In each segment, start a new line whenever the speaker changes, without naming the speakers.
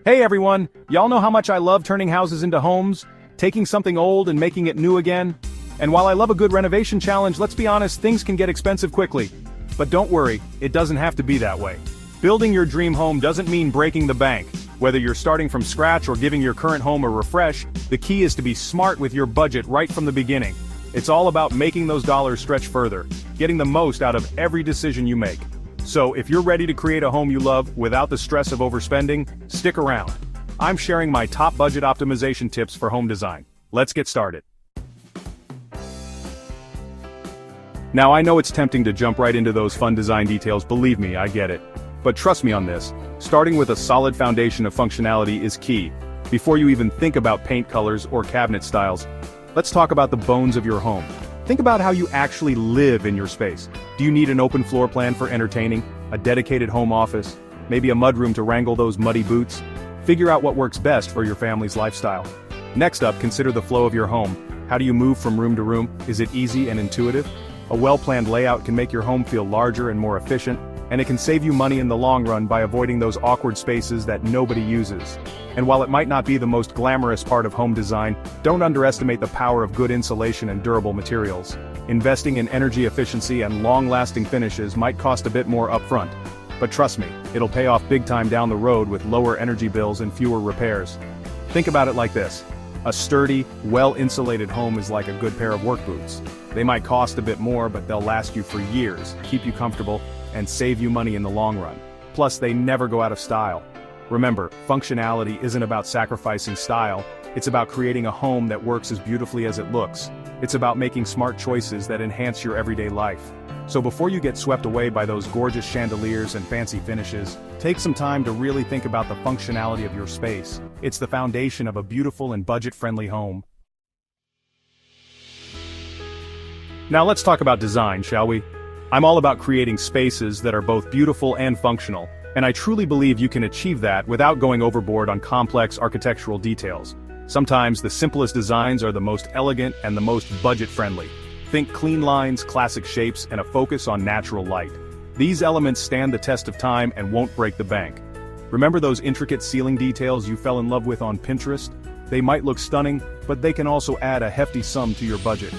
Hey everyone, y'all know how much I love turning houses into homes, taking something old and making it new again? And while I love a good renovation challenge, let's be honest, things can get expensive quickly. But don't worry, it doesn't have to be that way. Building your dream home doesn't mean breaking the bank. Whether you're starting from scratch or giving your current home a refresh, the key is to be smart with your budget right from the beginning. It's all about making those dollars stretch further, getting the most out of every decision you make. So if you're ready to create a home you love without the stress of overspending, stick around. I'm sharing my top budget optimization tips for home design. Let's get started. Now I know it's tempting to jump right into those fun design details, believe me, I get it. But trust me on this, starting with a solid foundation of functionality is key. Before you even think about paint colors or cabinet styles, let's talk about the bones of your home. Think about how you actually live in your space. Do you need an open floor plan for entertaining, a dedicated home office, maybe a mudroom to wrangle those muddy boots? Figure out what works best for your family's lifestyle. Next up, consider the flow of your home. How do you move from room to room? Is it easy and intuitive? A well-planned layout can make your home feel larger and more efficient, and it can save you money in the long run by avoiding those awkward spaces that nobody uses. And while it might not be the most glamorous part of home design, don't underestimate the power of good insulation and durable materials. Investing in energy efficiency and long-lasting finishes might cost a bit more upfront. But trust me, it'll pay off big time down the road with lower energy bills and fewer repairs. Think about it like this. A sturdy, well-insulated home is like a good pair of work boots. They might cost a bit more, but they'll last you for years, keep you comfortable, and save you money in the long run. Plus, they never go out of style. Remember, functionality isn't about sacrificing style, it's about creating a home that works as beautifully as it looks. It's about making smart choices that enhance your everyday life. So before you get swept away by those gorgeous chandeliers and fancy finishes, take some time to really think about the functionality of your space. It's the foundation of a beautiful and budget-friendly home. Now let's talk about design, shall we? I'm all about creating spaces that are both beautiful and functional, and I truly believe you can achieve that without going overboard on complex architectural details. Sometimes the simplest designs are the most elegant and the most budget-friendly. Think clean lines, classic shapes, and a focus on natural light. These elements stand the test of time and won't break the bank. Remember those intricate ceiling details you fell in love with on Pinterest? They might look stunning, but they can also add a hefty sum to your budget.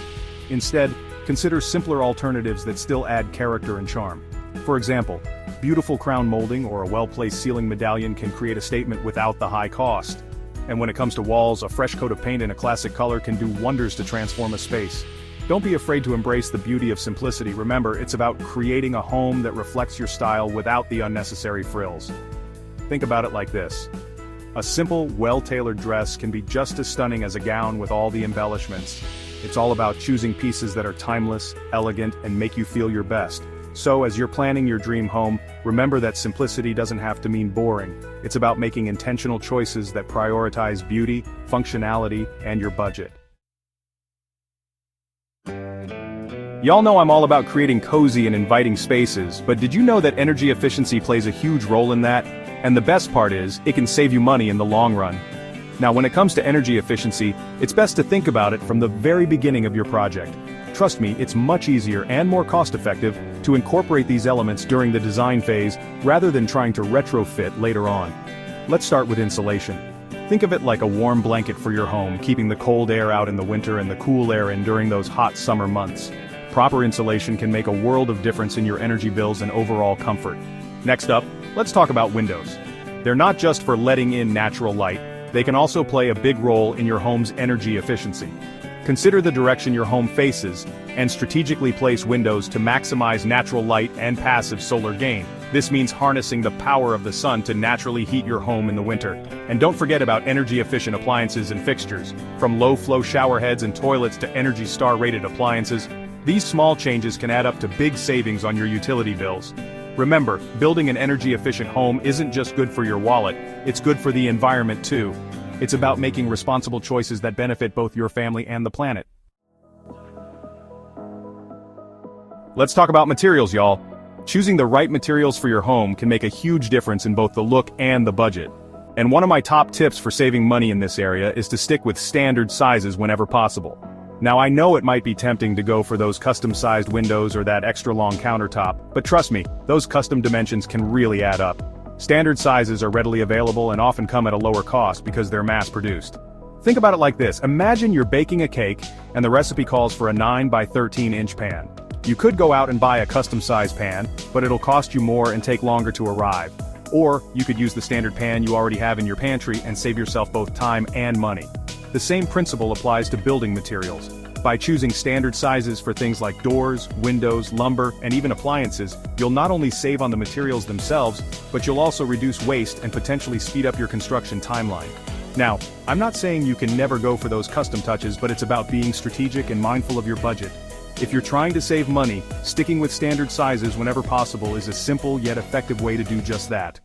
Instead, consider simpler alternatives that still add character and charm. For example, beautiful crown molding or a well-placed ceiling medallion can create a statement without the high cost. And when it comes to walls, a fresh coat of paint in a classic color can do wonders to transform a space. Don't be afraid to embrace the beauty of simplicity. Remember, it's about creating a home that reflects your style without the unnecessary frills. Think about it like this. A simple, well-tailored dress can be just as stunning as a gown with all the embellishments. It's all about choosing pieces that are timeless, elegant, and make you feel your best. So as you're planning your dream home, remember that simplicity doesn't have to mean boring. It's about making intentional choices that prioritize beauty, functionality, and your budget. Y'all know I'm all about creating cozy and inviting spaces, but did you know that energy efficiency plays a huge role in that? And the best part is, it can save you money in the long run. Now when it comes to energy efficiency, it's best to think about it from the very beginning of your project. Trust me, it's much easier and more cost-effective to incorporate these elements during the design phase rather than trying to retrofit later on. Let's start with insulation. Think of it like a warm blanket for your home, keeping the cold air out in the winter and the cool air in during those hot summer months. Proper insulation can make a world of difference in your energy bills and overall comfort. Next up, let's talk about windows. They're not just for letting in natural light, they can also play a big role in your home's energy efficiency. Consider the direction your home faces, and strategically place windows to maximize natural light and passive solar gain. This means harnessing the power of the sun to naturally heat your home in the winter. And don't forget about energy-efficient appliances and fixtures. From low-flow shower heads and toilets to Energy Star-rated appliances, these small changes can add up to big savings on your utility bills. Remember, building an energy-efficient home isn't just good for your wallet, it's good for the environment too. It's about making responsible choices that benefit both your family and the planet. Let's talk about materials, y'all. Choosing the right materials for your home can make a huge difference in both the look and the budget. And one of my top tips for saving money in this area is to stick with standard sizes whenever possible. Now I know it might be tempting to go for those custom-sized windows or that extra-long countertop, but trust me, those custom dimensions can really add up. Standard sizes are readily available and often come at a lower cost because they're mass-produced. Think about it like this: imagine you're baking a cake and the recipe calls for a 9 by 13 inch pan. You could go out and buy a custom-sized pan, but it'll cost you more and take longer to arrive. Or, you could use the standard pan you already have in your pantry and save yourself both time and money. The same principle applies to building materials. By choosing standard sizes for things like doors, windows, lumber, and even appliances, you'll not only save on the materials themselves, but you'll also reduce waste and potentially speed up your construction timeline. Now, I'm not saying you can never go for those custom touches, but it's about being strategic and mindful of your budget. If you're trying to save money, sticking with standard sizes whenever possible is a simple yet effective way to do just that.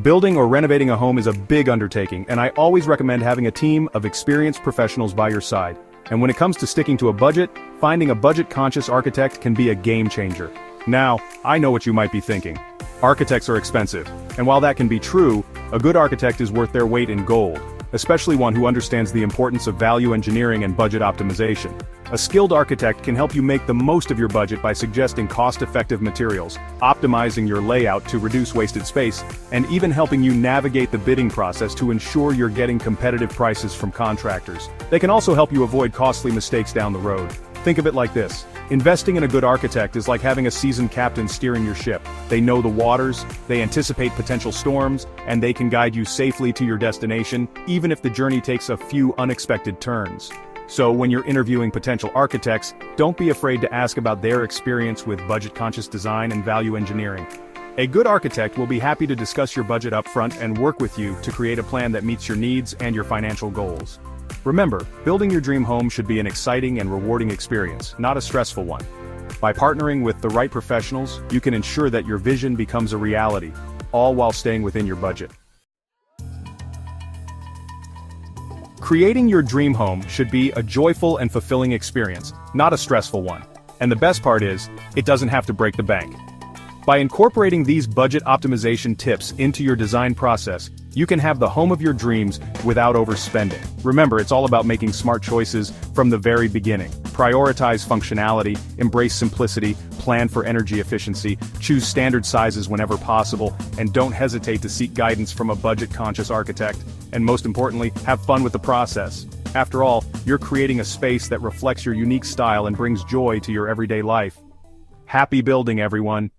Building or renovating a home is a big undertaking, and I always recommend having a team of experienced professionals by your side. And when it comes to sticking to a budget, finding a budget-conscious architect can be a game changer. Now, I know what you might be thinking. Architects are expensive, and while that can be true, a good architect is worth their weight in gold, especially one who understands the importance of value engineering and budget optimization. A skilled architect can help you make the most of your budget by suggesting cost-effective materials, optimizing your layout to reduce wasted space, and even helping you navigate the bidding process to ensure you're getting competitive prices from contractors. They can also help you avoid costly mistakes down the road. Think of it like this: investing in a good architect is like having a seasoned captain steering your ship. They know the waters, they anticipate potential storms, and they can guide you safely to your destination, even if the journey takes a few unexpected turns. So when you're interviewing potential architects, don't be afraid to ask about their experience with budget-conscious design and value engineering. A good architect will be happy to discuss your budget up front and work with you to create a plan that meets your needs and your financial goals. Remember, building your dream home should be an exciting and rewarding experience, not a stressful one. By partnering with the right professionals, you can ensure that your vision becomes a reality, all while staying within your budget. Creating your dream home should be a joyful and fulfilling experience, not a stressful one. And the best part is, it doesn't have to break the bank. By incorporating these budget optimization tips into your design process, you can have the home of your dreams without overspending. Remember, it's all about making smart choices from the very beginning. Prioritize functionality, embrace simplicity, plan for energy efficiency, choose standard sizes whenever possible, and don't hesitate to seek guidance from a budget-conscious architect. And most importantly, have fun with the process. After all, you're creating a space that reflects your unique style and brings joy to your everyday life. Happy building, everyone!